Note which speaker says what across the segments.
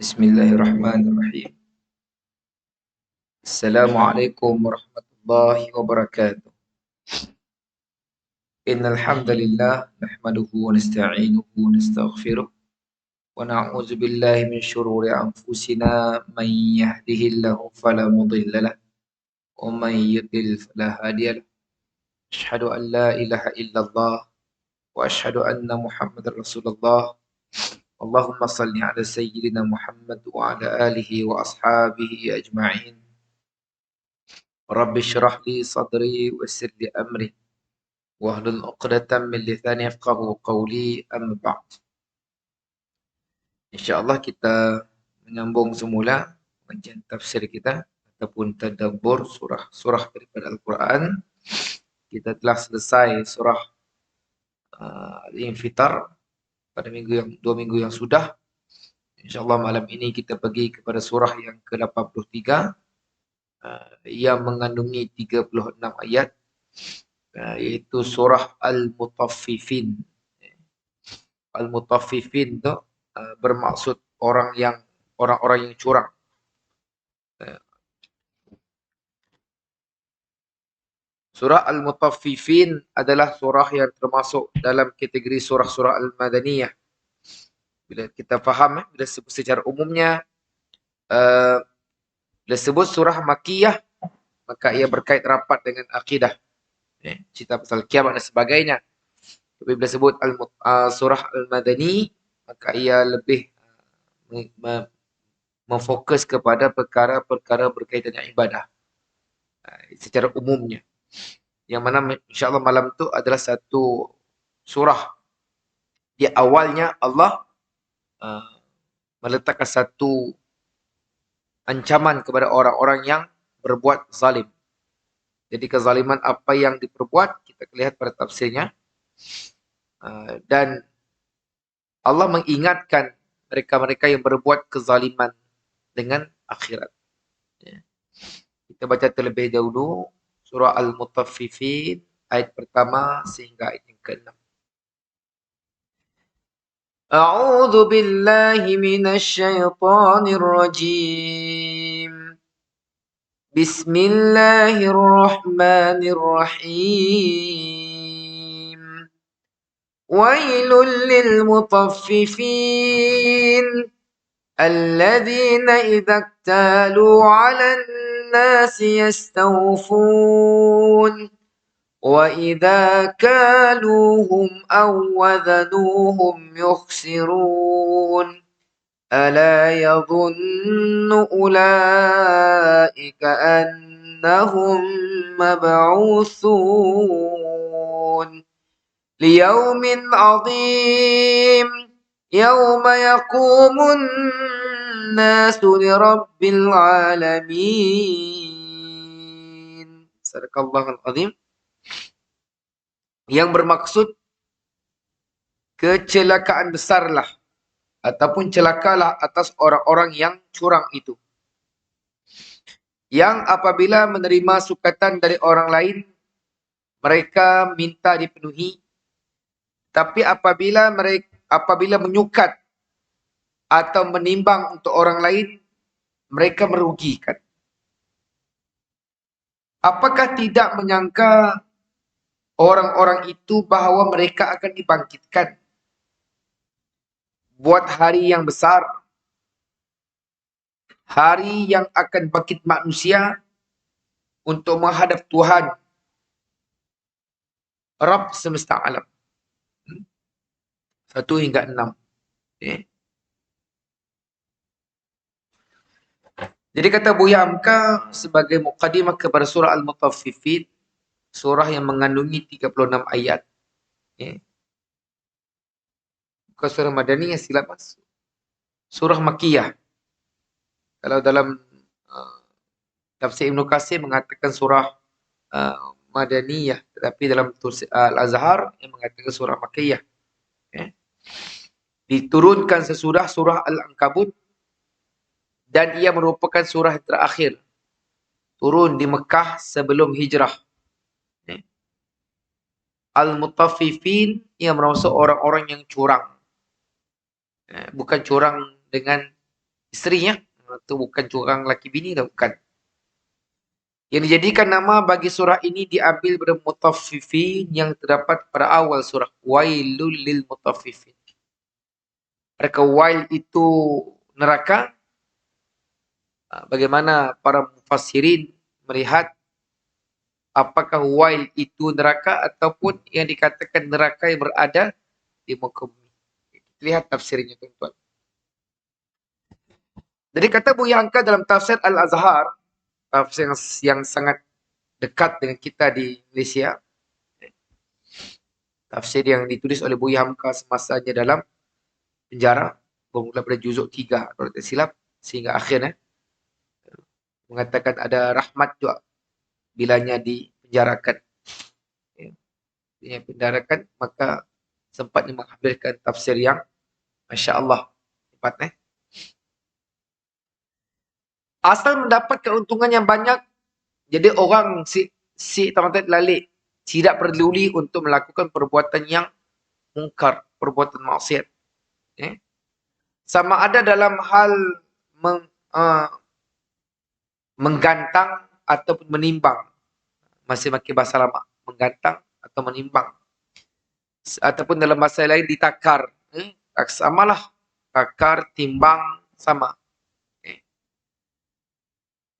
Speaker 1: Bismillahirrahmanirrahim. Assalamualaikum warahmatullahi wabarakatuh. Innal hamdalillah nahmaduhu wa nasta'inuhu wa nastaghfiruh wa na'udzu billahi min shururi anfusina man yahdihillahu fala mudilla lahu wa man yudlil fala hadiya lahu. Asyhadu an la ilaha illallah wa asyhadu anna Muhammadar Rasulullah. Allahumma salli ala sayyidina Muhammad wa ala alihi wa ashabihi ajma'in. Rabbi syrah li sadri wa yassir li amri wahlul 'uqdatam min lisani yafqahu qawli, amma ba'd. Insya-Allah kita menyambung semula kajian tafsir kita ataupun tadabbur surah-surah daripada Al-Quran. Kita telah selesai surah Al-Infitar pada dua minggu yang sudah. Insya-Allah malam ini kita pergi kepada surah yang ke-83 yang mengandungi 36 ayat, iaitu surah Al-Mutaffifin. Al-Mutaffifin itu bermaksud orang-orang yang curang. Surah Al-Mutaffifin adalah surah yang termasuk dalam kategori surah-surah Al-Madaniyah. Bila kita faham, bila sebut secara umumnya, bila sebut surah Makkiyah, maka ia berkait rapat dengan akidah. Cerita pasal kiamat dan sebagainya. Tapi bila sebut surah Al-Madani, maka ia lebih memfokus kepada perkara-perkara berkaitan dengan ibadah secara umumnya. Yang mana insya-Allah malam tu adalah satu surah di awalnya Allah meletakkan satu ancaman kepada orang-orang yang berbuat zalim. Jadi kezaliman apa yang diperbuat kita lihat pada tafsirnya, dan Allah mengingatkan mereka-mereka yang berbuat kezaliman dengan akhirat. Kita baca terlebih dahulu surah Al-Mutaffifin ayat pertama sehingga ayat yang ke-6. A'udzu billahi minasy syaithanir rajim. Bismillahirrahmanirrahim. Wailul lil mutaffifin alladzina idza iktalu 'alan nasi yastawfun wa idza kaluhum aw wazanuhum yukhsirun. ألا يظن أولئك أنهم مبعوثون ليوم عظيم يوم يقوم الناس لرب العالمين. Sadaqallahul azim. Yang bermaksud kecelakaan besarlah ataupun celakalah atas orang-orang yang curang itu, yang apabila menerima sukatan dari orang lain, mereka minta dipenuhi, tapi apabila menyukat atau menimbang untuk orang lain, mereka merugikan. Apakah tidak menyangka orang-orang itu bahawa mereka akan dibangkitkan buat hari yang besar, hari yang akan bangkit manusia untuk menghadap Tuhan, Rabb semesta alam. 1 hingga 6. Jadi kata Buya Hamka sebagai muqaddimah kepada surah Al-Mutaffifin, surah yang mengandungi 36 ayat. Bukan surah Madaniyah, silap mas. Surah Makkiyah. Kalau dalam tafsir Ibn Katsir mengatakan surah Madaniyah, tetapi dalam Al-Azhar yang mengatakan surah Makkiyah. Diturunkan sesudah surah Al-Ankabut, dan ia merupakan surah terakhir turun di Mekah sebelum hijrah. Al-Mutaffifin yang bermaksud orang-orang yang curang. Bukan curang dengan Isterinya. Itu bukan curang laki bini dah, bukan. Yang dijadikan nama bagi surah ini diambil dari mutaffifin yang terdapat pada awal surah. Wailul lil mutaffifin. Mereka wail itu neraka. Bagaimana para mufassirin melihat apakah wail itu neraka ataupun yang dikatakan neraka yang berada di muka bumi. Lihat tafsirnya tuan-tuan. Jadi kata Buya Hamka dalam tafsir Al-Azhar, tafsir yang sangat dekat dengan kita di Malaysia, tafsir yang ditulis oleh Buya Hamka semasanya dalam penjara, bermula pada juzuk 3 kalau tidak silap, sehingga akhirnya mengatakan ada rahmat juga bilanya dipenjarakan. Dipenjarakan, maka sempat mengambilkan tafsir yang Masya Allah hebat. Asal mendapat keuntungan yang banyak, jadi orang si tamat lalik tidak peduli untuk melakukan perbuatan yang mungkar, perbuatan maksiat. Sama ada dalam hal menggantang ataupun menimbang. Masih pakai bahasa lama, menggantang atau menimbang. Ataupun dalam bahasa lain ditakar. Samalah, takar, timbang, sama.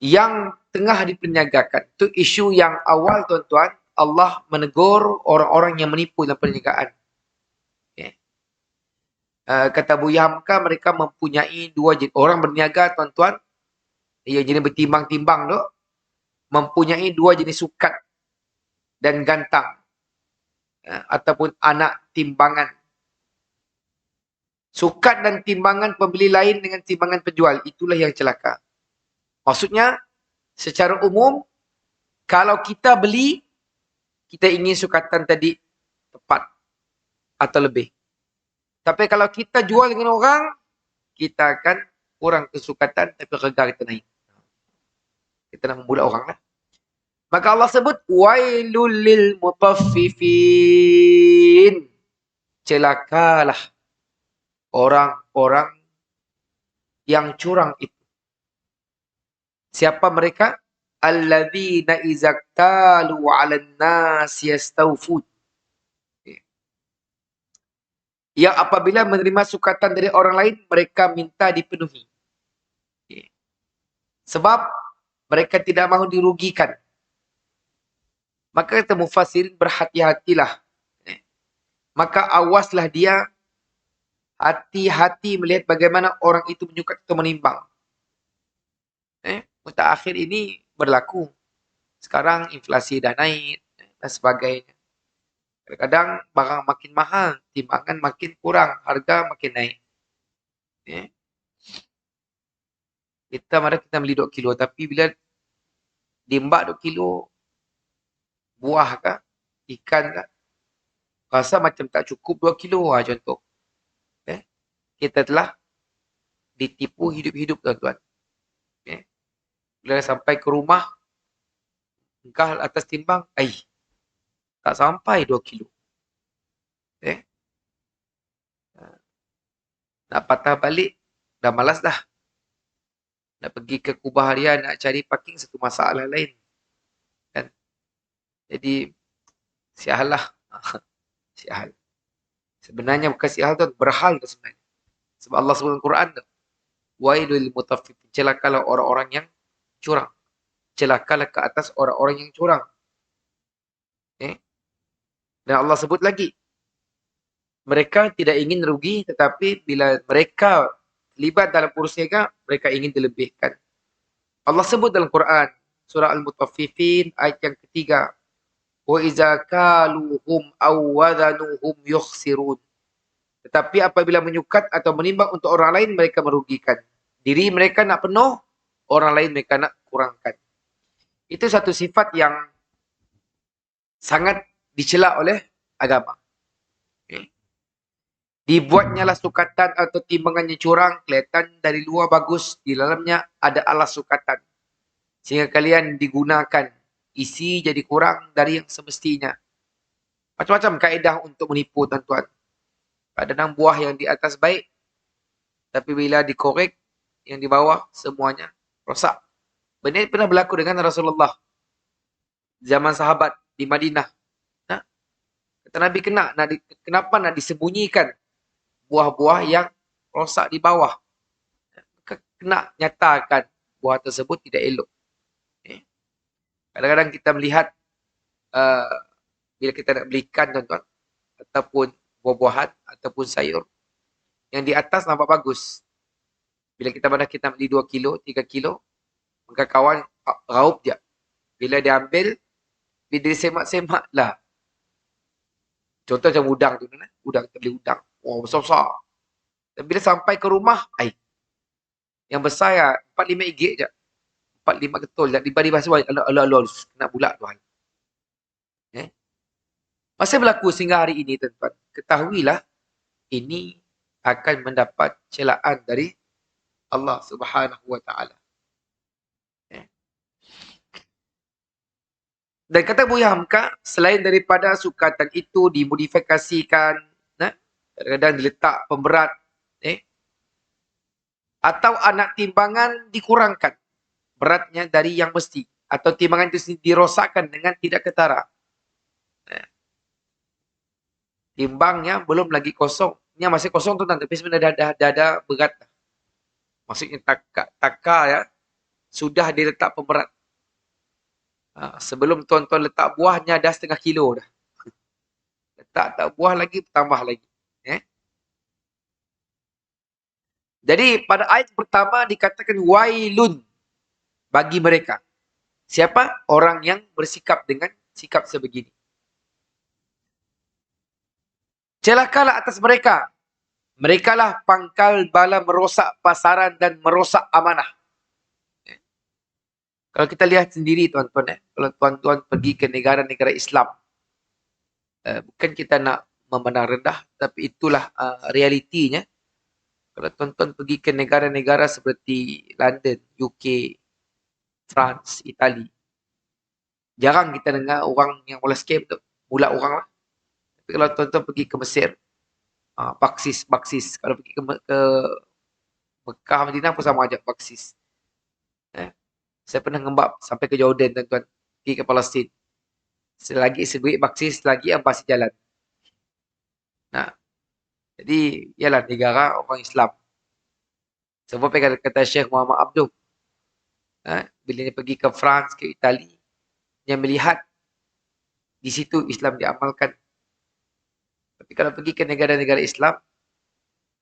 Speaker 1: Yang tengah diperniagakan. Itu isu yang awal tuan-tuan, Allah menegur orang-orang yang menipu dalam perniagaan. Kata Buya Hamka, mereka mempunyai dua jenis. Orang berniaga tuan-tuan, yang jenis bertimbang-timbang tu, mempunyai dua jenis sukat dan gantang. Ataupun anak timbangan. Sukat dan timbangan pembeli lain dengan timbangan penjual. Itulah yang celaka. Maksudnya, secara umum, kalau kita beli, kita ingin sukatan tadi tepat atau lebih. Tapi kalau kita jual dengan orang, kita akan kurang kesukatan tapi harga kita naik. Kita nak membudak orang lah. Maka Allah sebut, wailul lil mutaffifin. Celakalah orang-orang yang curang itu. Siapa mereka? Alladzina izaktalu 'alan nas yastawfun. Yang apabila menerima sukatan dari orang lain, mereka minta dipenuhi. Sebab mereka tidak mahu dirugikan. Maka kata mufassirin, berhati-hatilah. Maka awaslah dia, hati-hati melihat bagaimana orang itu menyukat atau menimbang. Mutakhir ini berlaku. Sekarang inflasi dah naik dan sebagainya. Kadang-kadang barang makin mahal, timbangan makin kurang, harga makin naik. Kita beli 2 kilo, tapi bila dimbak 2 kilo, buah kah, ikan kah, rasa macam tak cukup 2 kilo lah contoh. Kita telah ditipu hidup-hidup tuan-tuan. Bila sampai ke rumah, engkau atas timbang, tak sampai 2 kilo. Nak patah balik, dah malas dah. Nak pergi ke Kubah Harian, nak cari parking, satu masalah lain. Kan? Jadi, sial lah. Sial. Sebenarnya bukan sial tu, berhal tu sebenarnya. Sebab Allah sebut dalam Quran, wailul mutaffifin. Celakalah orang-orang yang curang. Celakalah ke atas orang-orang yang curang. Dan Allah sebut lagi, mereka tidak ingin rugi, tetapi bila mereka terlibat dalam perniagaan, mereka ingin dilebihkan. Allah sebut dalam Quran, surah Al-Mutaffifin, ayat yang ketiga, wa iza kaluhum aw wadanuhum yukhsirun. Tetapi apabila menyukat atau menimbang untuk orang lain, mereka merugikan. Diri mereka nak penuh, orang lain mereka nak kurangkan. Itu satu sifat yang sangat dicela oleh agama. Dibuatnya lah sukatan atau timbangannya curang, kelihatan dari luar bagus, di dalamnya ada alas sukatan. Sehingga kalian digunakan, isi jadi kurang dari yang semestinya. Macam-macam kaedah untuk menipu tuan-tuan. Kadang-kadang buah yang di atas baik, tapi bila dikorek, yang di bawah semuanya rosak. Benda ini pernah berlaku dengan Rasulullah zaman sahabat di Madinah. Nah, kata Nabi kenapa nak disembunyikan buah-buah yang rosak di bawah? Kena nyatakan buah tersebut tidak elok. Kadang-kadang kita melihat uh, bila kita nak belikan tuan-tuan, ataupun buah-buahan ataupun sayur yang di atas nampak bagus. Bila kita beli 2 kilo, 3 kilo, maka kawan raup je. Bila dia ambil, bila dia semak-semak lah. Contoh macam udang tu. Udang, kita beli udang. Oh, besar-besar. Dan bila sampai ke rumah, yang besar ya, 4-5 ringgit je. 4-5 ketul. Dibanding bahasa wajib. Alah, nak pula tuan. Masa berlaku sehingga hari ini, tuan-tuan. Ketahuilah, ini akan mendapat celaan dari Allah Subhanahu Wa Taala. Dan kata Buya Hamka, selain daripada sukatan itu dimodifikasikan, kadang-kadang diletak pemberat, atau anak timbangan dikurangkan beratnya dari yang mesti, atau timbangan itu dirosakkan dengan tidak ketara. Timbangnya belum lagi kosong. Ini masih kosong tu, tapi sebenarnya dah ada berat. Maksudnya taka ya, sudah diletak pemberat. Sebelum tuan-tuan letak buahnya dah 0,5 kilo dah. Letak buah lagi, tambah lagi. Jadi pada ayat pertama dikatakan wailun bagi mereka. Siapa? Orang yang bersikap dengan sikap sebegini. Celakalah atas mereka. Merekalah pangkal bala merosak pasaran dan merosak amanah. Kalau kita lihat sendiri tuan-tuan, kalau tuan-tuan pergi ke negara-negara Islam, bukan kita nak memandang rendah, tapi itulah realitinya. Kalau tuan-tuan pergi ke negara-negara seperti London, UK, France, Itali, jarang kita dengar orang yang bola scam tu, bulat orang lah. Tapi kalau tuan-tuan pergi ke Mesir, baksis. Kalau pergi ke Mekah, Madinah pun sama aja, baksis. Saya pernah ngembak sampai ke Jordan, tuan-tuan. Pergi ke Palestin. Selagi sebuik baksis, lagi yang pasti jalan. Nah, jadi, ialah negara orang Islam. Sebab kata Syekh Muhammad Abdul, bila dia pergi ke France, ke Itali, dia melihat di situ Islam diamalkan. Tapi kalau pergi ke negara-negara Islam,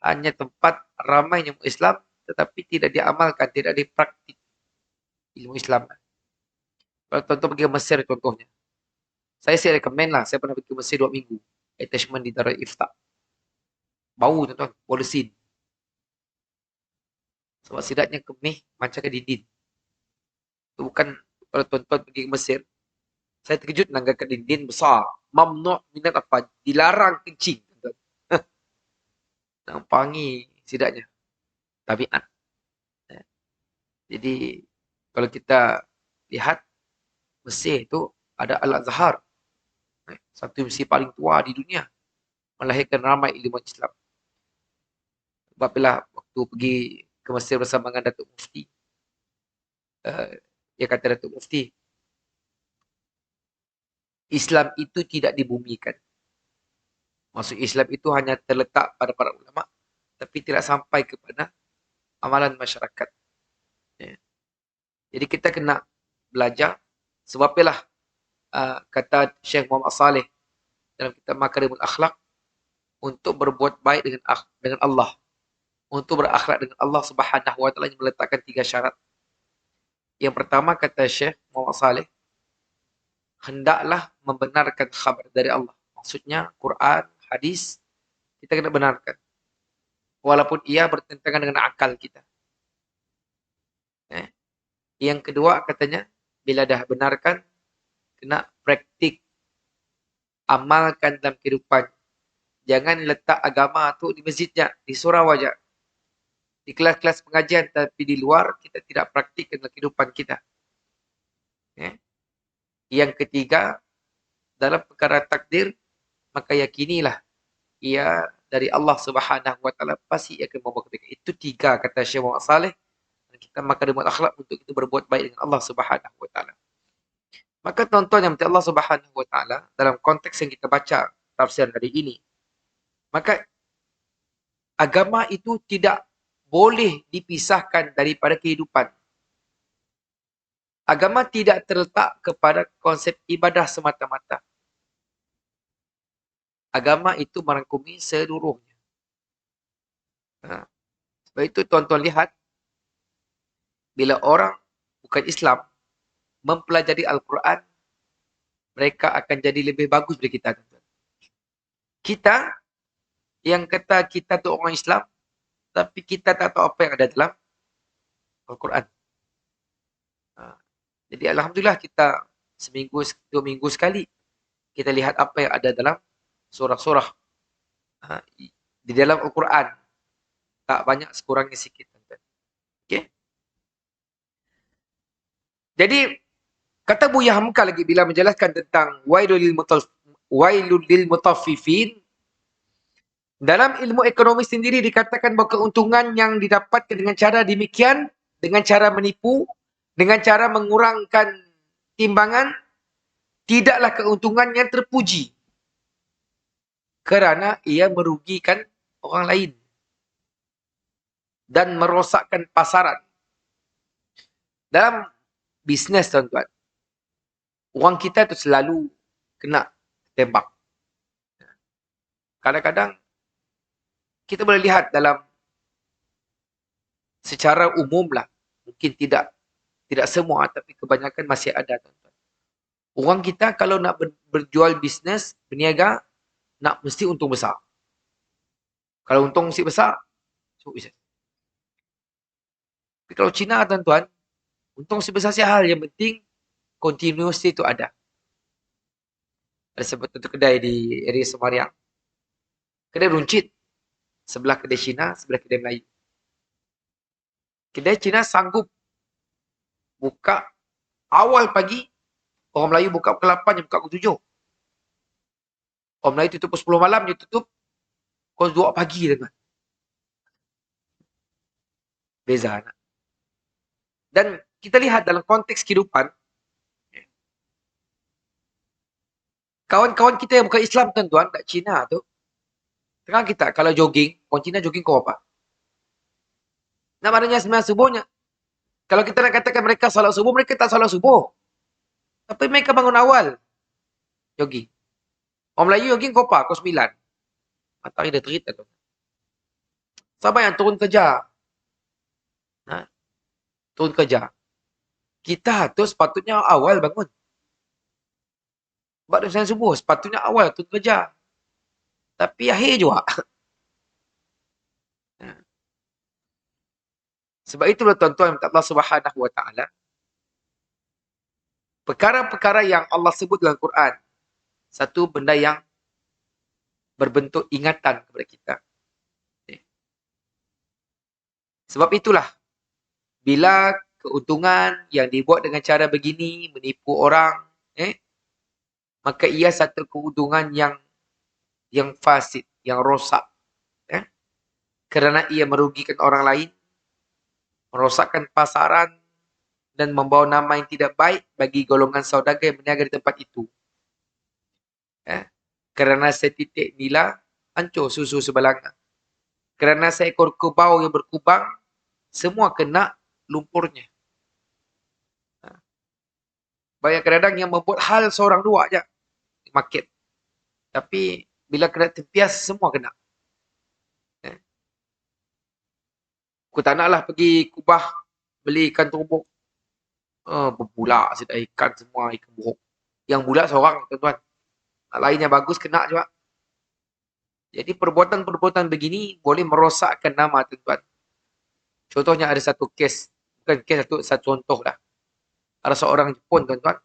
Speaker 1: hanya tempat ramai yang Islam, tetapi tidak diamalkan, tidak dipraktik ilmu Islam. Kalau tuan-tuan pergi ke Mesir contohnya, saya recommend lah, saya pernah pergi ke Mesir 2 minggu, attachment di Darul Ifta. Bau tuan-tuan, polisin. Sebab sidatnya kemih, macam ke dinding. Itu bukan, kalau tuan-tuan pergi ke Mesir, saya terkejut dengan kat dinding besar. Mamnu' minat apa? Dilarang kencing. Nampangi sidatnya. Tabiat. Jadi, kalau kita lihat, Mesir itu ada Al-Azhar. Satu universiti paling tua di dunia. Melahirkan ramai ilmuwan Islam. Sebab bila waktu pergi ke Mesir bersama dengan Datuk Mufti, dia kata Datuk Mufti, Islam itu tidak dibumikan. Maksud Islam itu hanya terletak pada para ulama, tapi tidak sampai kepada amalan masyarakat. Jadi kita kena belajar. Sebab itulah kata Syekh Muhammad Saleh dalam kitab Makarimul Akhlak, untuk berbuat baik dengan Allah, untuk berakhlak dengan Allah Subhanahu Wa Taala, meletakkan 3 syarat. Yang pertama kata Syekh Muhammad Saleh, hendaklah membenarkan khabar dari Allah. Maksudnya Quran, hadis, kita kena benarkan. Walaupun ia bertentangan dengan akal kita. Yang kedua katanya, bila dah benarkan, kena praktik, amalkan dalam kehidupan. Jangan letak agama tu di masjidnya, di surau aja, di kelas-kelas pengajian, tapi di luar kita tidak praktik dalam kehidupan kita. Yang ketiga, dalam perkara takdir, maka yakinilah ia dari Allah Subhanahu Wa Taala, pasti akan membawa kebaikan. Itu 3 kata Syekh Muhammad Saleh kita makarimul akhlak untuk kita berbuat baik dengan Allah Subhanahu wa taala. Maka tuan-tuan yang Allah Subhanahu wa taala dalam konteks yang kita baca tafsir hari ini, maka agama itu tidak boleh dipisahkan daripada kehidupan. Agama tidak terletak kepada konsep ibadah semata-mata. Agama itu merangkumi seluruhnya. Sebab itu tuan-tuan lihat, bila orang bukan Islam mempelajari Al-Quran, mereka akan jadi lebih bagus dari kita. Kita yang kata kita tu orang Islam, tapi kita tak tahu apa yang ada dalam Al-Quran. Jadi alhamdulillah kita seminggu, 2 minggu sekali kita lihat apa yang ada dalam surah-surah di dalam Al-Quran. Tak banyak, sekurangnya sikit. Okay? Jadi kata Buya Hamka lagi bila menjelaskan tentang wailul lil mutaffifin, dalam ilmu ekonomi sendiri dikatakan bahawa keuntungan yang didapatkan dengan cara demikian, dengan cara menipu, dengan cara mengurangkan timbangan, tidaklah keuntungan yang terpuji. Kerana ia merugikan orang lain. Dan merosakkan pasaran. Dalam bisnes, tuan-tuan, orang kita tu selalu kena tembak. Kadang-kadang kita boleh lihat dalam secara umum lah, mungkin tidak semua, tapi kebanyakan masih ada, tuan-tuan. Orang kita kalau nak berjual bisnes, berniaga, nak mesti untung besar. Kalau untung mesti besar, so bisnes. Tapi kalau Cina, tuan-tuan, untung sebesar hal, yang penting continuously itu ada. Ada sebuah kedai di area Semariang. Kedai runcit. Sebelah kedai Cina, sebelah kedai Melayu. Kedai Cina sanggup buka awal pagi, orang Melayu buka pukul 8, dia buka pukul 7. Orang Melayu tutup pukul 10 malam, dia tutup pukul 2 pagi. Teman. Beza. Dan kita lihat dalam konteks kehidupan, kawan-kawan kita yang bukan Islam, tuan-tuan, kat Cina tu, tengah kita, kalau jogging, orang Cina jogging kau apa? Nah, maknanya sembahyang subuhnya. Kalau kita nak katakan mereka salat subuh, mereka tak salat subuh. Tapi mereka bangun awal. Jogging. Orang Melayu jogging kau apa? Kau 9. Matahari dah terit. Sahabat yang turun kerja. Turun kerja. Kita tu sepatutnya awal bangun. Sebab dia sembahyang subuh, sepatutnya awal turun kerja. Tapi akhir juga. Sebab itulah tuan-tuan Allah Subhanahu wa taala, perkara-perkara yang Allah sebut dalam Quran, satu benda yang berbentuk ingatan kepada kita. Sebab itulah bila keuntungan yang dibuat dengan cara begini menipu orang, maka ia satu keuntungan yang fasid, yang rosak. Kerana ia merugikan orang lain, merosakkan pasaran, dan membawa nama yang tidak baik bagi golongan saudagar yang berniaga di tempat itu. Kerana setitik nila, hancur susu sebelanga. Kerana seekor kerbau yang berkubang, semua kena lumpurnya. Banyak kadang yang membuat hal seorang dua je di market. Tapi bila kena tempias, semua kena. Aku tak naklah pergi Kubah beli ikan turbuk. Berbulak sedap ikan semua, ikan buruk. Yang bulak seorang, tuan-tuan. Lainnya bagus, kena juga. Jadi perbuatan-perbuatan begini boleh merosakkan nama, tuan-tuan. Contohnya ada satu kes. Bukan kes, satu contoh dah. Ada seorang Jepun, tuan-tuan,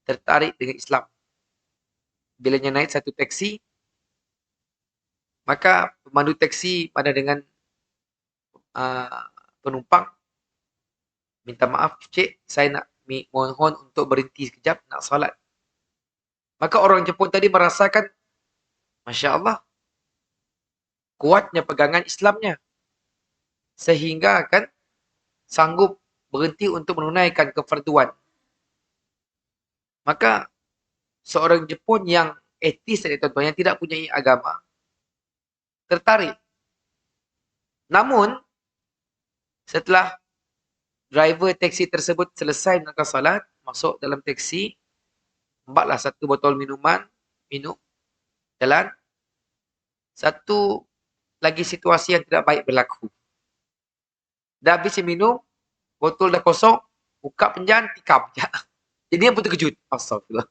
Speaker 1: tertarik dengan Islam. Bila dia naik satu taksi, maka pemandu taksi pada dengan penumpang, minta maaf cik, saya nak mohon untuk berhenti sekejap, nak salat. Maka orang Jepun tadi merasakan, Masya Allah, kuatnya pegangan Islamnya. Sehingga kan sanggup berhenti untuk menunaikan kefarduan. Maka seorang Jepun yang etis tadi tuan-tuan, yang tidak punya agama, tertarik. Namun, setelah driver teksi tersebut selesai menunaikan salat, masuk dalam teksi, buatlah satu botol minuman, minum, jalan. Satu lagi situasi yang tidak baik berlaku. Dah habis minum, botol dah kosong, buka penjan, tikam. Jadi dia pun terkejut. Astagfirullah.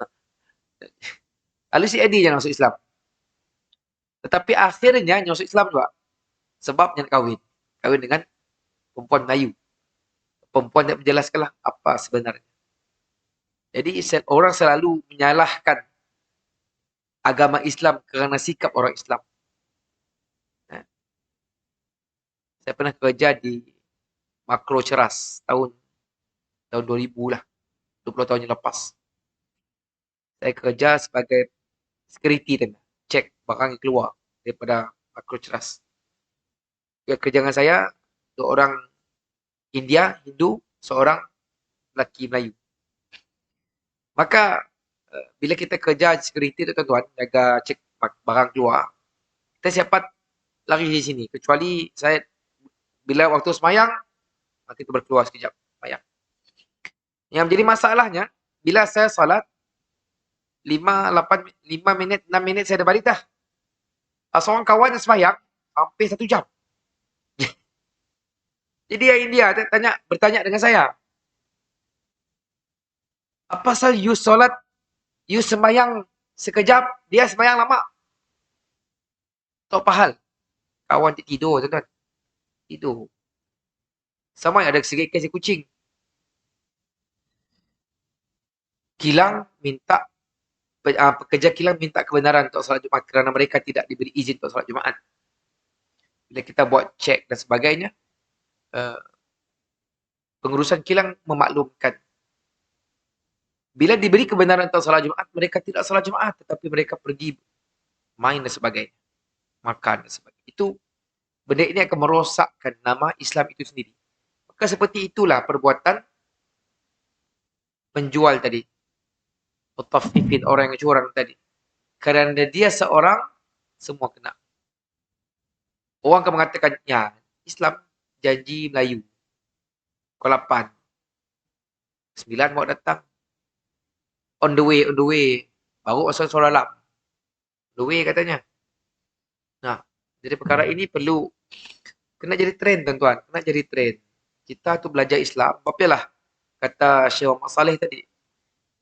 Speaker 1: Lalu si Eddie yang masuk Islam. Tetapi akhirnya yang masuk Islam juga. Sebab dia nak kahwin. Kahwin dengan perempuan Melayu. Perempuan yang menjelaskanlah apa sebenarnya. Jadi orang selalu menyalahkan agama Islam kerana sikap orang Islam. Saya pernah kerja di Makro Ceras tahun 2000 lah. 20 tahun yang lepas. Saya kerja sebagai security dan cek barang yang keluar daripada Makro Ceras. Kerja dengan saya, 2 orang India, Hindu, seorang lelaki Melayu. Maka bila kita kerja security tu tuan-tuan, jaga cek barang keluar, kita siap lari di sini. Kecuali saya bila waktu semayang, nanti kita berkeluar sekejap semayang. Yang menjadi masalahnya, bila saya salat 5 minit, 6 minit saya dah balik dah. Seorang kawan yang semayang hampir 1 jam. Jadi yang India bertanya dengan saya, apa pasal you solat, you sembahyang sekejap, dia sembahyang lama? Tak pahal. Kawan tidur, tuan-tuan. Tidur. Sama ada sikit kes kucing. Kilang minta, pekerja kilang minta kebenaran untuk solat Jumaat kerana mereka tidak diberi izin untuk solat Jumaat. Bila kita buat cek dan sebagainya, pengurusan kilang memaklumkan. Bila diberi kebenaran untuk solat Jumaat, mereka tidak solat Jumaat, tetapi mereka pergi main dan sebagainya. Makan dan sebagainya. Itu, benda ini akan merosakkan nama Islam itu sendiri. Maka seperti itulah perbuatan penjual tadi. Mutaffifin, orang yang curang tadi. Kerana dia seorang, semua kena. Orang akan mengatakan, ya, Islam janji Melayu. Pukul 8. 9 mau datang. On the way. Baru asal solat alam. On the way katanya. Nah, jadi perkara ini perlu kena jadi trend tuan-tuan. Kena jadi trend. Kita tu belajar Islam. Apalah kata Syekh Muhammad Saleh tadi.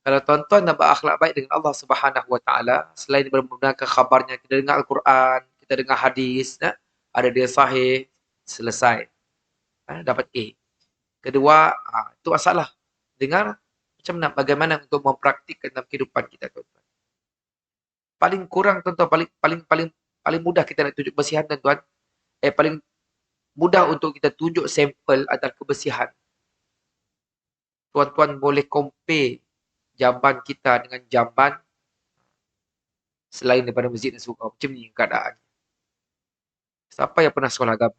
Speaker 1: Kalau tuan-tuan nak berakhlak baik dengan Allah Subhanahu Wa Taala, selain menggunakan khabarnya, kita dengar Al-Quran, kita dengar hadis, ada dia sahih, selesai. Dapat A. Kedua, itu masalah. Dengar macam mana, bagaimana untuk mempraktikkan dalam kehidupan kita, tuan-tuan. Paling kurang, tuan-tuan, paling mudah kita nak tunjuk kebersihan, tuan-tuan. Paling mudah untuk kita tunjuk sampel adalah kebersihan. Tuan-tuan boleh compare jamban kita dengan jamban selain daripada masjid dan surau. Macam ni keadaan. Siapa yang pernah sekolah agama?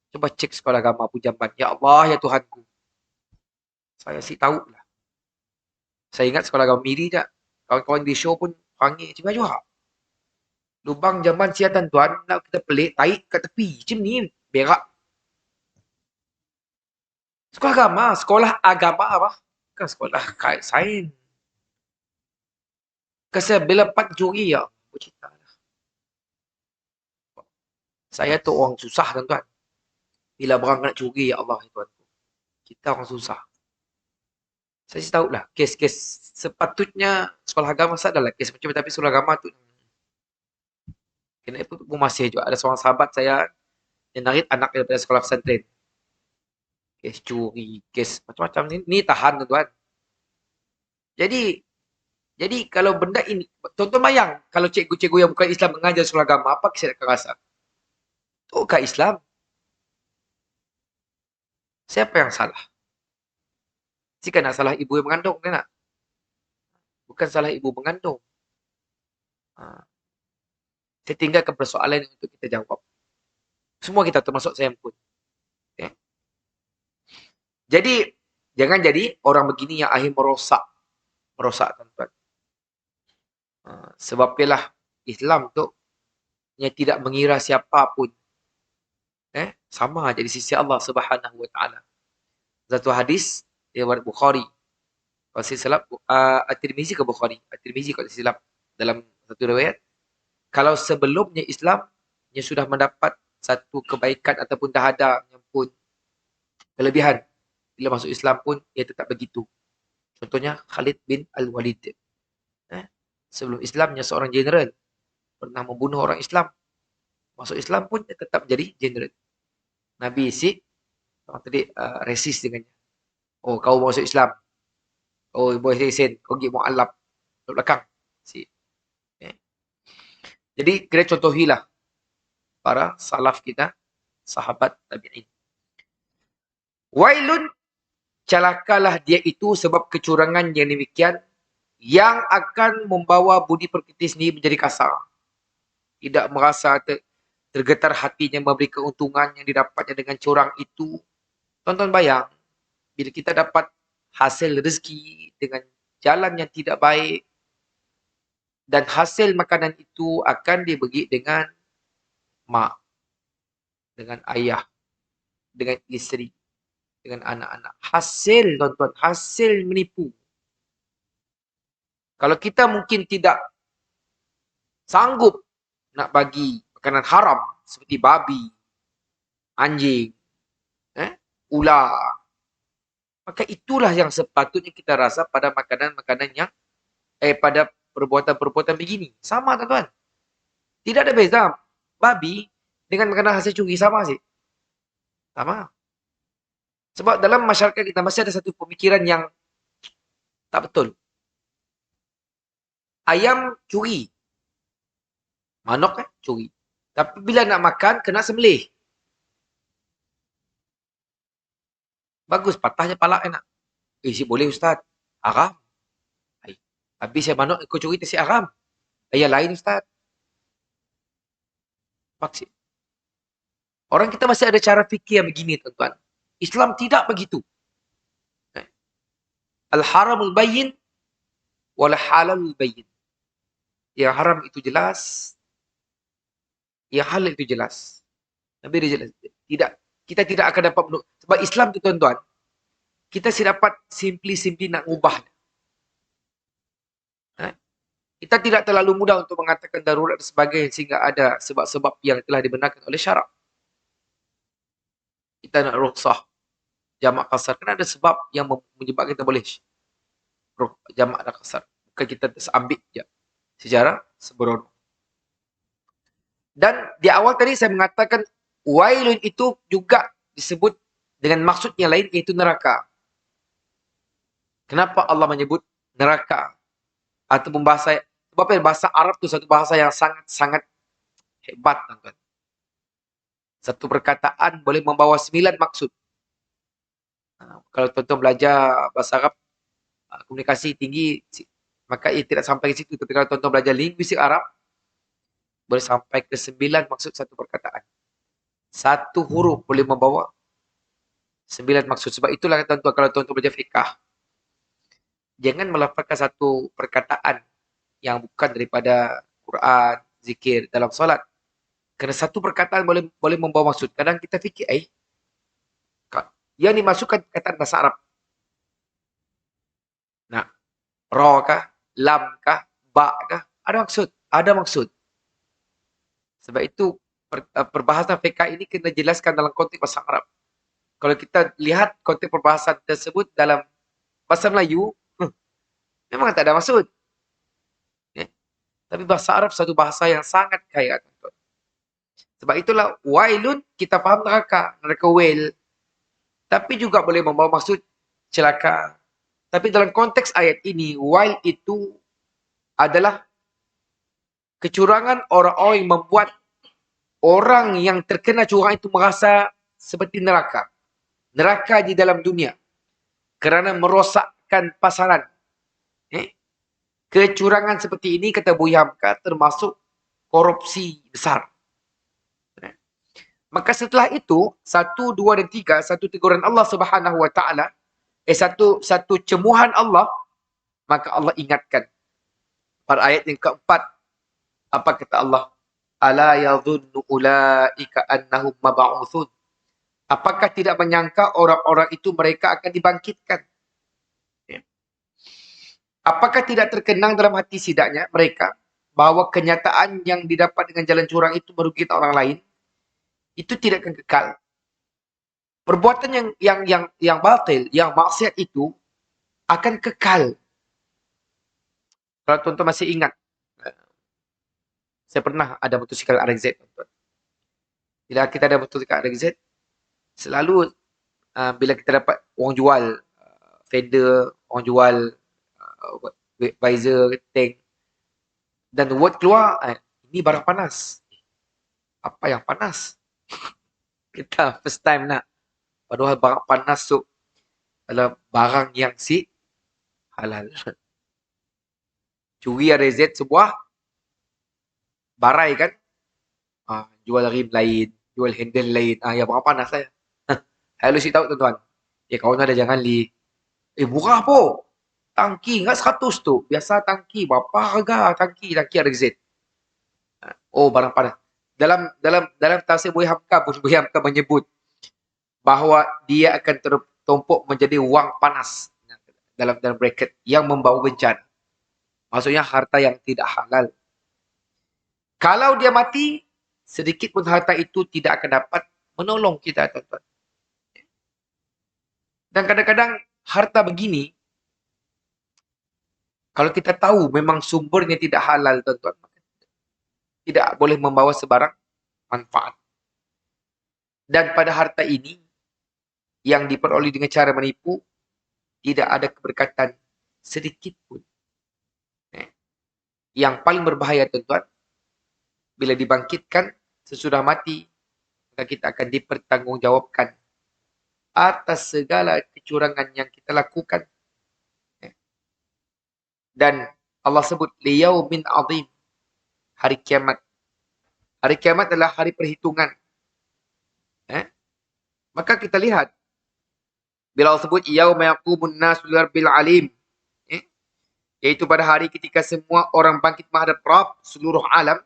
Speaker 1: Cuba cek sekolah agama pun jamban. Ya Allah, ya Tuhanku. Saya sih tahu lah. Saya ingat sekolah agama Miri tak? Kawan-kawan di show pun panggil macam juga. Lubang jamban siatan tuan, nak kita pelik, tarik kat tepi. Macam ni, berak. Sekolah agama apa? Bukan sekolah kait sains. Kasi bila 4 juri ya, bercerita lah. Saya tu orang susah tuan-tuan. Bila berang nak curi, ya Allah tuan. Kita orang susah. Saya tahu lah, kes-kes sepatutnya sekolah agama adalah kes macam tapi sekolah agama tu kena pun masih juga. Ada seorang sahabat saya yang narik anak daripada sekolah pesantren. Kes curi, kes macam-macam ni tahan tuan. Jadi kalau benda ini, tuan-tuan bayang kalau cikgu-cikgu yang bukan Islam mengajar sekolah agama, apa kita akan rasa? Itu bukan Islam. Siapa yang salah? Jika nak salah ibu yang mengandung, kan? Bukan salah ibu mengandung. Saya tinggalkan persoalan untuk kita jawab. Semua kita termasuk saya pun. Okay. Jadi jangan jadi orang begini yang akhir merosak tuan-tuan. Sebab ialah Islam tu yang tidak mengira siapa pun sama jadi sisi Allah Subhanahu wa taala. Satu hadis riwayat Bukhari. Kalau saya silap At-Tirmizi ke Bukhari? At-Tirmizi kalau saya silap dalam satu riwayat. Kalau sebelumnya Islam yang sudah mendapat satu kebaikan ataupun dah ada yang pun kelebihan, bila masuk Islam pun ia tetap begitu. Contohnya Khalid bin Al-Walid. Sebelum Islamnya seorang jeneral pernah membunuh orang Islam. Masuk Islam pun dia tetap jadi jeneral. Nabi isi orang tadi resist dengannya. Oh, kau masuk Islam. Oh, boleh lesen. Kau pergi mu'alaf. Ke belakang. Jadi, kira contohilah para salaf kita, sahabat tabi'in. Wailun, celakalah dia itu sebab kecurangan yang demikian yang akan membawa budi pekerti sendiri menjadi kasar. Tidak merasa tergetar hatinya memberi keuntungan yang didapatnya dengan curang itu. Tonton bayang, bila kita dapat hasil rezeki dengan jalan yang tidak baik dan hasil makanan itu akan dibagi dengan mak, dengan ayah, dengan isteri, dengan anak-anak. Hasil, tuan-tuan, hasil menipu. Kalau kita mungkin tidak sanggup nak bagi makanan haram seperti babi, anjing, ular, maka itulah yang sepatutnya kita rasa pada makanan-makanan yang pada perbuatan-perbuatan begini. Sama, tuan-tuan. Tidak ada beza. Babi dengan makanan hasil curi sama sih. Sama. Sebab dalam masyarakat kita masih ada satu pemikiran yang tak betul. Ayam curi. Manok curi. Tapi bila nak makan, kena sembelih. Bagus, patah je palak enak. Si boleh Ustaz. Haram. Habis saya manok, ikut curi tu si haram. Yang lain Ustaz. Maksud. Orang kita masih ada cara fikir yang begini, tuan-tuan. Islam tidak begitu. Al-haramul bayyin wal halalul bayyin. Yang haram itu jelas, yang halal itu jelas. Nabi dia jelas. Tidak, kita tidak akan dapat sebab Islam tu, tuan-tuan, kita si dapat simply nak ubah. Kita tidak terlalu mudah untuk mengatakan darurat dan sebagainya sehingga ada sebab-sebab yang telah dibenarkan oleh syarak. Kita nak rukhsah jamak kasar, kerana ada sebab yang menyebabkan kita boleh jamak dan kasar. Bukan kita ambil je sejarah sembrono. Dan di awal tadi saya mengatakan wailun itu juga disebut dengan maksud yang lain, iaitu neraka. Kenapa Allah menyebut neraka? Ataupun bahasa Arab itu satu bahasa yang sangat-sangat hebat, tuan-tuan. Satu perkataan boleh membawa 9 maksud. Kalau tuan-tuan belajar bahasa Arab, komunikasi tinggi, maka ia tidak sampai ke situ. Tapi kalau tuan-tuan belajar linguistik Arab, boleh sampai ke 9 maksud satu perkataan. Satu huruf boleh membawa 9 maksud. Sebab itulah tuan-tuan, kalau tuan-tuan belajar fiqah, jangan melafazkan satu perkataan yang bukan daripada Quran, zikir dalam solat. Kerana satu perkataan boleh membawa maksud. Kadang kita fikir, yang dimasukkan perkataan bahasa Arab. Nah, ra kah, lam kah, ba kah, ada maksud. Ada maksud. Sebab itu perbahasan fiqh ini kena jelaskan dalam konteks bahasa Arab. Kalau kita lihat konteks perbahasan tersebut dalam bahasa Melayu, memang tak ada maksud. Tapi bahasa Arab satu bahasa yang sangat kaya. Sebab itulah wailun, kita faham neraka wail. Tapi juga boleh membawa maksud celaka. Tapi dalam konteks ayat ini, wail itu adalah kecurangan orang-orang yang membuat orang yang terkena curang itu merasa seperti neraka. Neraka di dalam dunia. Kerana merosakkan pasaran. Kecurangan seperti ini, kata Buya Hamka, termasuk korupsi besar. Maka setelah itu, 1, 2 dan 3, satu teguran Allah Subhanahu wa taala, satu cemuhan Allah, maka Allah ingatkan. Pada ayat yang keempat, apa kata Allah? Ala yadhunnu ulaika annahum mab'utsun. Apakah tidak menyangka orang-orang itu mereka akan dibangkitkan? Ya. Apakah tidak terkenang dalam hati sidaknya mereka bahwa kenyataan yang didapat dengan jalan curang itu merugikan orang lain, itu tidak akan kekal. Perbuatan yang batil, yang maksiat itu akan kekal. Kalau tuan-tuan masih ingat, saya pernah ada motosikal RX-Z, tuan-tuan. Bila kita ada motosikal RX-Z, selalu bila kita dapat orang jual fender, orang jual visor, tank, dan word keluar, ini barang panas. Apa yang panas? Kita first time nak. Padahal barang panas tu adalah barang yang halal. Curi RZ sebuah barai kan, jual rim lain, jual handle lain, ya barang panas saya. Harus tahu tuan-tuan. Kawan ada jangan murah po. Tangki enggak 100 tu. Biasa tangki berapa harga tangki RZ. Oh, barang panas. Dalam tafsir Buya Hamka pun Buya Hamka menyebut bahawa dia akan tertumpuk menjadi wang panas dalam bracket yang membawa bencana. Maksudnya harta yang tidak halal. Kalau dia mati, sedikit pun harta itu tidak akan dapat menolong kita, tuan-tuan. Dan kadang-kadang harta begini, kalau kita tahu memang sumbernya tidak halal, tuan-tuan, tidak boleh membawa sebarang manfaat. Dan pada harta ini, yang diperoleh dengan cara menipu, tidak ada keberkatan sedikit pun. Yang paling berbahaya, tuan-tuan, bila dibangkitkan sesudah mati, maka kita akan dipertanggungjawabkan atas segala kecurangan yang kita lakukan. Dan Allah sebut liyaumin azim, hari kiamat. Hari kiamat adalah hari perhitungan. Maka kita lihat bila Allah sebut yauma yaqumun nasu lirabbil alim, iaitu pada hari ketika semua orang bangkit menghadap Rabb seluruh alam,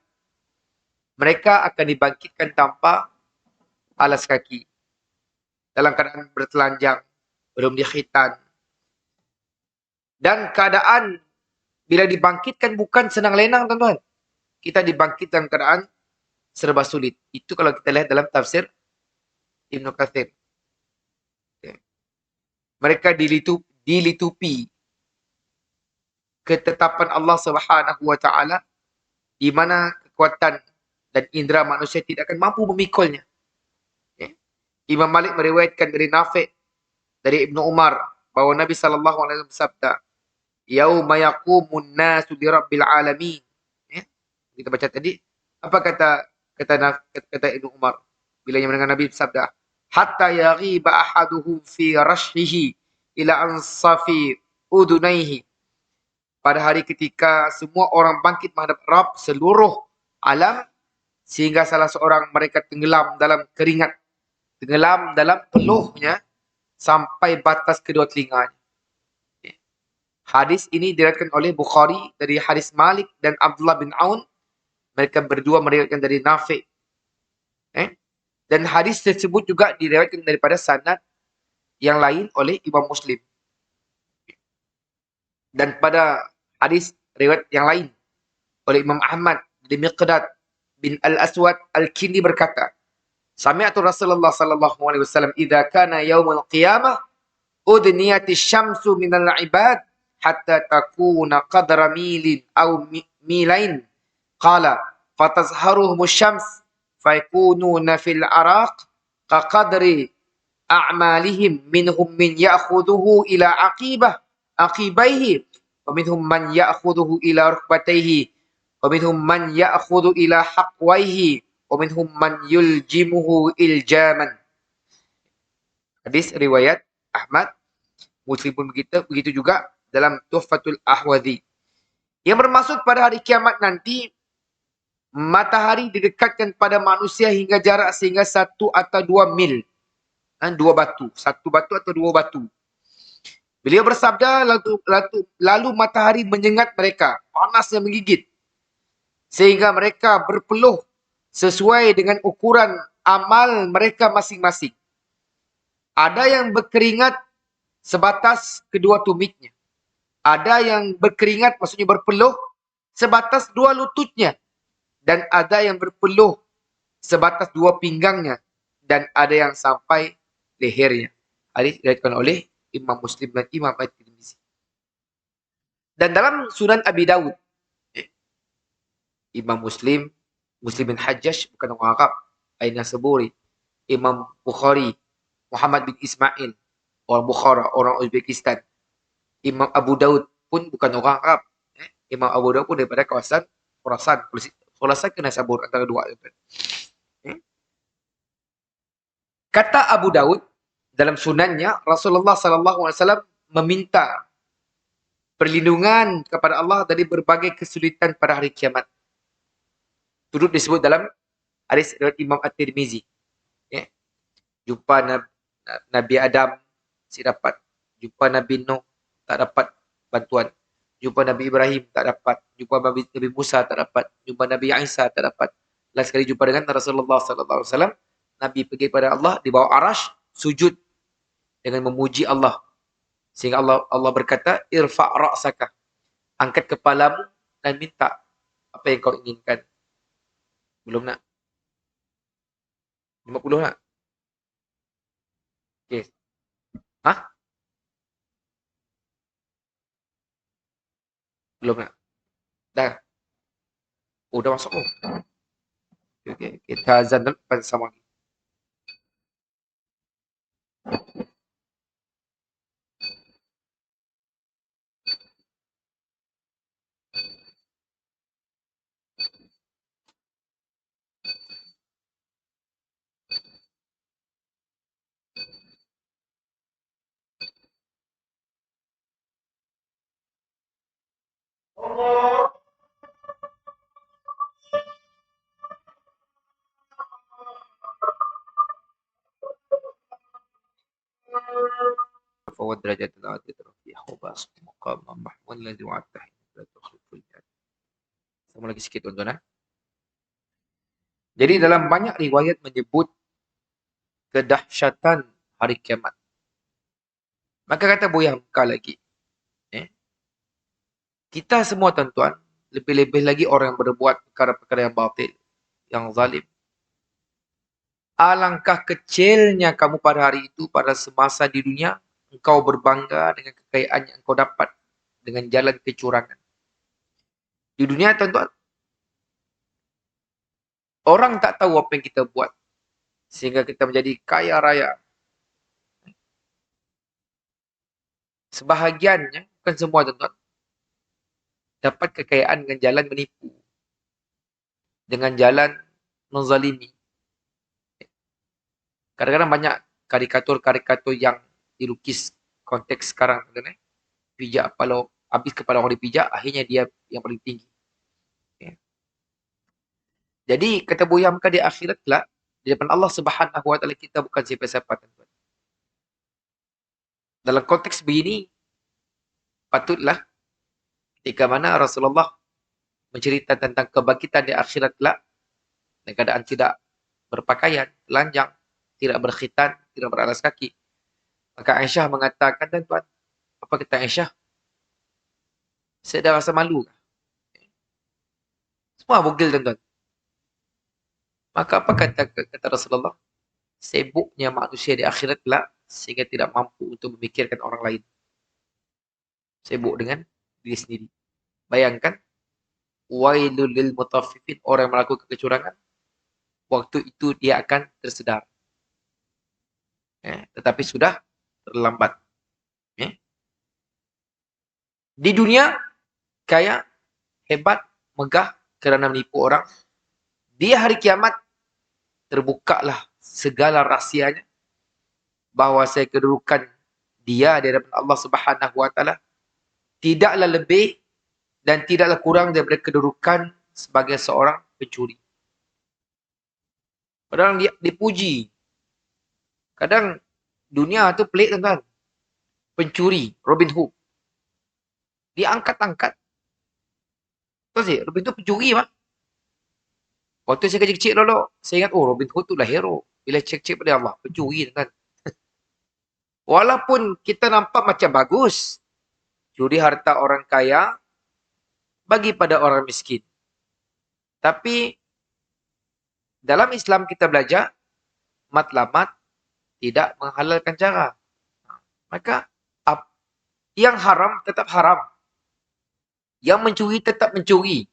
Speaker 1: mereka akan dibangkitkan tanpa alas kaki, dalam keadaan bertelanjang, belum dikhitan. Dan keadaan bila dibangkitkan bukan senang lenang, tuan-tuan. Kita dibangkitkan dalam keadaan serba sulit. Itu kalau kita lihat dalam tafsir Ibn Kathir. Mereka dilitupi ketetapan Allah Subhanahu wa taala, di mana kekuatan dan indera manusia tidak akan mampu memikulnya. Imam Malik meriwayatkan dari Nafi', dari Ibnu Umar, bahawa Nabi sallallahu alaihi wasallam bersabda, yauma yaqumun nasu lirabbil alamin. Kita baca tadi, apa kata Ibnu Umar bila yang mendengar Nabi bersabda, hatta yaghiba ahaduhum fi rashhihi ila ansafi udunaihi. Pada hari ketika semua orang bangkit menghadap Rabb seluruh alam, sehingga salah seorang mereka tenggelam dalam keringat, tenggelam dalam peluhnya sampai batas kedua telinganya. Hadis ini diriwayatkan oleh Bukhari dari hadis Malik dan Abdullah bin Aun. Mereka berdua meriwayatkan dari Nafi'. Dan hadis tersebut juga diriwayatkan daripada sanad yang lain oleh Imam Muslim. Dan pada hadis riwayat yang lain oleh Imam Ahmad dari Miqdad bin Al-Aswad Al-Kindi berkata, sami'tu Rasulullah sallallahu alaihi wasallam idza kana yaumul qiyamah udniyatish syamsu minal ibad hatta takuna qadra milin aw milain. Qala fatazharuhumus syams faykununa fil araq kaqadri a'malihim minhum min ya'khudhuhu ila aqibaihi wa minhum man ya'khudhuhu ila rukbatayhi wa minhum man ya'khudhu ila haqwaihi wa minhum man yuljimuhu iljaman. Hadis riwayat Ahmad, Muslim pun begitu juga dalam Tuhfatul Ahwadhi. Yang bermaksud pada hari kiamat nanti, Matahari didekatkan pada manusia hingga jarak sehingga 1 atau 2 mil. Dua batu. 1 batu atau 2 batu. Beliau bersabda, lalu matahari menyengat mereka. Panas yang menggigit. Sehingga mereka berpeluh sesuai dengan ukuran amal mereka masing-masing. Ada yang berkeringat sebatas kedua tumitnya. Ada yang berkeringat, maksudnya berpeluh, sebatas 2 lututnya. Dan ada yang berpeluh sebatas 2 pinggangnya. Dan ada yang sampai lehernya. Hadis diriwayatkan oleh Imam Muslim dan Imam At-Tirmizi. Dan dalam Sunan Abi Dawud, Imam Muslim, Muslim bin Hajjaj, bukan orang Arab, Aina Saburi, Imam Bukhari, Muhammad bin Ismail, orang Bukhara, orang Uzbekistan. Imam Abu Daud pun bukan orang Arab. Imam Abu Daud pun daripada kawasan Khurasan. Khurasan ke Nasabur, antara dua. Kata Abu Daud, dalam sunannya, Rasulullah SAW meminta perlindungan kepada Allah dari berbagai kesulitan pada hari kiamat. Turut disebut dalam hadis riwayat Imam At-Tirmizi. Jumpa Nabi Adam, si dapat. Jumpa Nabi Nuh, tak dapat bantuan. Jumpa Nabi Ibrahim, tak dapat. Jumpa Nabi Musa, tak dapat. Jumpa Nabi Isa, tak dapat. Last sekali jumpa dengan Rasulullah SAW, Nabi pergi kepada Allah di bawah arash, sujud dengan memuji Allah. Sehingga Allah berkata, irfa' ra'saka. Angkat kepalamu dan minta apa yang kau inginkan. Belum nak? 50 nak? Okey. Hah? Belum nak? Dah? Oh, dah masuk. Okey. Kita azan dulu, lepas sama lagi. فهو الدرجات العالية رفيع وباسط مقام محمود الذي وعدته لا تخلف الميعاد. Sama lagi sikit tuan-tuan. Jadi dalam banyak riwayat menyebut kedahsyatan hari kiamat. Maka kata Buya Hamka lagi, kita semua tuan-tuan, lebih-lebih lagi orang yang berbuat perkara-perkara yang batil, yang zalim. Alangkah kecilnya kamu pada hari itu, pada semasa di dunia, engkau berbangga dengan kekayaan yang engkau dapat dengan jalan kecurangan. Di dunia tuan-tuan, orang tak tahu apa yang kita buat sehingga kita menjadi kaya raya. Sebahagiannya, bukan semua tuan-tuan, dapat kekayaan dengan jalan menipu, dengan jalan menzalimi. Kadang-kadang banyak karikatur-karikatur yang dilukis konteks sekarang. Pijak kepala, habis kepala orang dipijak, akhirnya dia yang paling tinggi. Jadi kata Buya Hamka di akhirat lah, di depan Allah Subhanahu Wa Taala kita bukan siapa-siapa. Dalam konteks begini, patutlah ketika mana Rasulullah mencerita tentang kebangkitan di akhirat lah, dalam keadaan tidak berpakaian, telanjang, tidak berkhitan, tidak beralas kaki. Maka Aisyah mengatakan, tuan-tuan, apa kata Aisyah? Saya dah rasa malu. Semua bugil, tuan-tuan. Maka apa kata Rasulullah? Sibuknya manusia di akhirat lah, sehingga tidak mampu untuk memikirkan orang lain. Sibuk dengan diri sendiri. Bayangkan, wailul lil mutaffifin, orang yang melakukan kecurangan, waktu itu dia akan tersedar. Tetapi sudah terlambat. Di dunia, kaya, hebat, megah kerana menipu orang. Di hari kiamat, terbukalah segala rahsianya bahawa saya kedudukan dia di hadapan Allah Subhanahu Wa Taala tidaklah lebih dan tidaklah kurang daripada kedudukan sebagai seorang pencuri. Padahal dia dipuji. Kadang dunia tu pelik tuan-tuan. Pencuri, Robin Hood. Dia angkat-angkat. Tahu sih, Robin Hood pencuri mah. Waktu saya kecil-kecil dulu, saya ingat, Robin Hood tu lah hero. Bila cek-cek pada Allah, pencuri tuan-tuan. Walaupun kita nampak macam bagus, curi harta orang kaya, bagi pada orang miskin. Tapi, dalam Islam kita belajar, matlamat tidak menghalalkan cara. Maka, yang haram tetap haram. Yang mencuri tetap mencuri.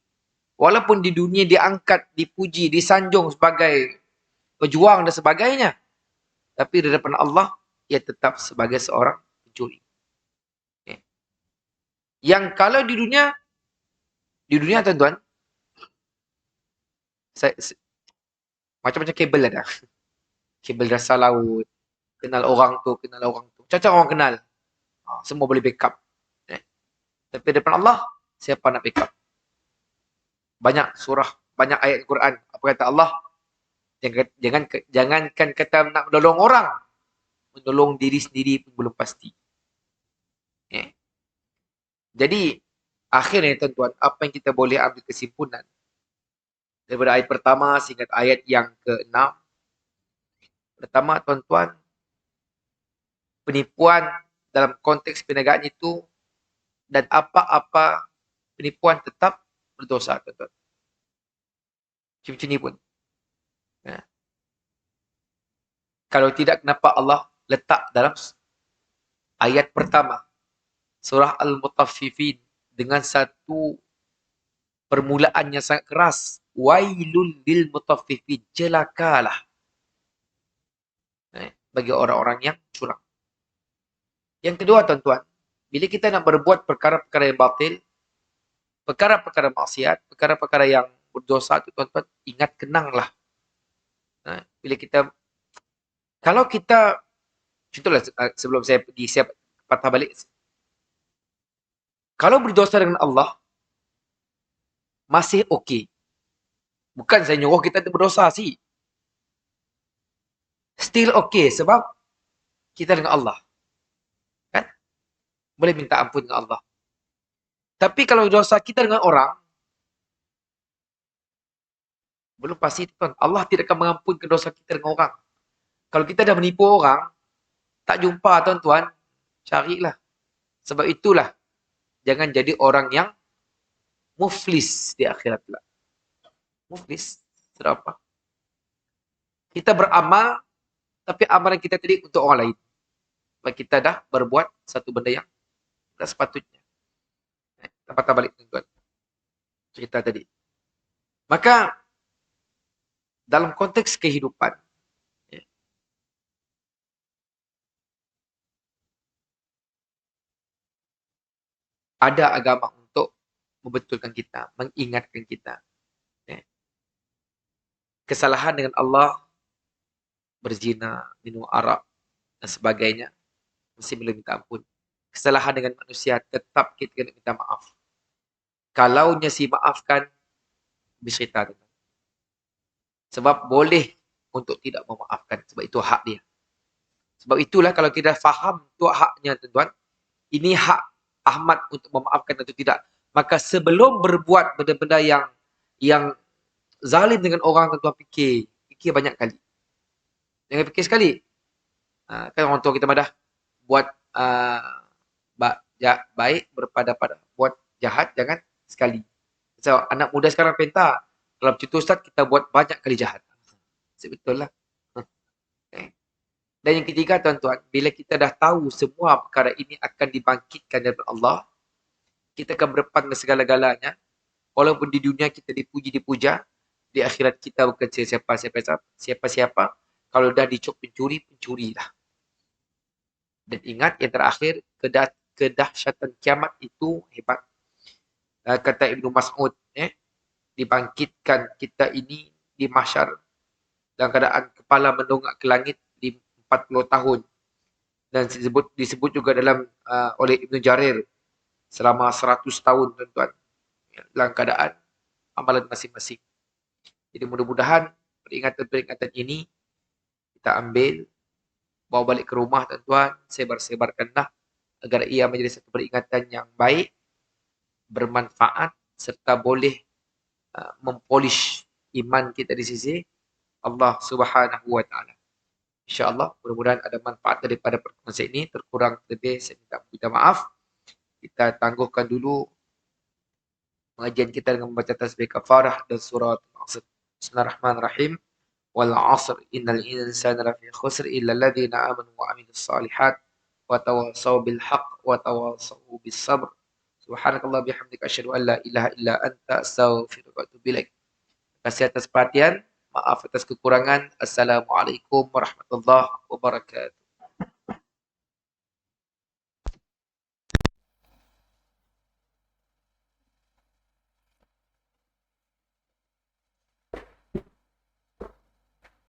Speaker 1: Walaupun di dunia diangkat, dipuji, disanjung sebagai pejuang dan sebagainya. Tapi di depan Allah, ia tetap sebagai seorang pencuri. Okay. Yang kalau di dunia tuan-tuan, macam-macam kabel ada. Kabel dasar laut, kenal orang tu. Macam-macam orang kenal. Semua boleh backup. Tapi di depan Allah, siapa nak backup? Banyak surah, banyak ayat Quran. Apa kata Allah? Jangankan kata nak menolong orang, menolong diri sendiri pun belum pasti. Jadi, akhirnya tuan-tuan, apa yang kita boleh ambil kesimpulan daripada ayat pertama sehingga ayat yang ke-6. Pertama, tuan-tuan, penipuan dalam konteks perniagaan itu dan apa-apa penipuan tetap berdosa, tuan-tuan. Macam ni pun. Kalau tidak, kenapa Allah letak dalam ayat pertama surah Al-Mutaffifin dengan satu permulaan yang sangat keras. Wailul lil mutaffifin. Celakalah bagi orang-orang yang curang. Yang kedua, tuan-tuan, bila kita nak berbuat perkara-perkara yang batil, perkara-perkara maksiat, perkara-perkara yang berdosa itu, tuan-tuan, ingat, kenanglah. Bila kita, kalau kita, contohlah sebelum saya pergi, saya patah balik. Kalau berdosa dengan Allah, masih okey. Bukan saya nyuruh kita berdosa sih. Still okey sebab kita dengan Allah. Kan? Boleh minta ampun dengan Allah. Tapi kalau dosa kita dengan orang, belum pasti, tuan. Allah tidak akan mengampunkan dosa kita dengan orang. Kalau kita dah menipu orang, tak jumpa, tuan-tuan, carilah. Sebab itulah, jangan jadi orang yang muflis di akhirat. Muflis, sudah apa? Kita beramal, tapi amalan kita tadi untuk orang lain. Sebab kita dah berbuat satu benda yang tak sepatutnya. Kita patah balik, tuan-tuan. Cerita tadi. Maka, dalam konteks kehidupan, ada agama untuk membetulkan kita, mengingatkan kita. Kesalahan dengan Allah, berzina, minum arak dan sebagainya, mesti boleh minta ampun. Kesalahan dengan manusia, tetap kita kena minta maaf. Kalau si maafkan, bercerita. Sebab boleh untuk tidak memaafkan. Sebab itu hak dia. Sebab itulah kalau kita faham tu haknya, tuan-tuan, ini hak Ahmad untuk memaafkan atau tidak. Maka sebelum berbuat benda-benda yang zalim dengan orang, tuan-tuan, fikir banyak kali. Jangan fikir sekali. Kan orang tua kita madah buat baik berpada-pada. Buat jahat jangan sekali. So, anak muda sekarang penta. Kalau cerita Ustaz, kita buat banyak kali jahat. Betul lah. Okay. Dan yang ketiga, tuan-tuan, bila kita dah tahu semua perkara ini akan dibangkitkan daripada Allah, kita akan berdepan dengan segala-galanya. Walaupun di dunia kita dipuji-dipuja, di akhirat kita bukan siapa-siapa. Kalau dah dicop pencuri, pencurilah. Dan ingat, yang terakhir, kedahsyatan kiamat itu hebat. Kata Ibnu Mas'ud, dibangkitkan kita ini di mahsyar dalam keadaan kepala mendongak ke langit di 40 tahun. Dan disebut juga oleh Ibnu Jarir selama 100 tahun, tuan-tuan. Dalam keadaan amalan masing-masing. Jadi mudah-mudahan peringatan-peringatan ini kita ambil, bawa balik ke rumah tuan-tuan, sebar-sebarkanlah agar ia menjadi satu peringatan yang baik, bermanfaat serta boleh mempolish iman kita di sisi Allah Subhanahu wa taala. Insya-Allah mudah-mudahan ada manfaat daripada perkongsian ini. Terkurang lebih saya minta maaf. Kita tangguhkan dulu pengajian kita dengan membaca tasbih kafarah dan surah Al-Asr. Bismillahirrahmanirrahim. Wal 'asr innal insana lafi khusr illa alladziina aamanu wa 'amilus shalihat wa tawassaw bil haqq wa tawassaw bis sabr. Subhanakallah bihamdika asyhadu an la ilaha illa anta astaghfiruka wa atubu ilaik. Terima kasih atas perhatian. Maaf atas kekurangan. Assalamualaikum warahmatullahi wabarakatuh.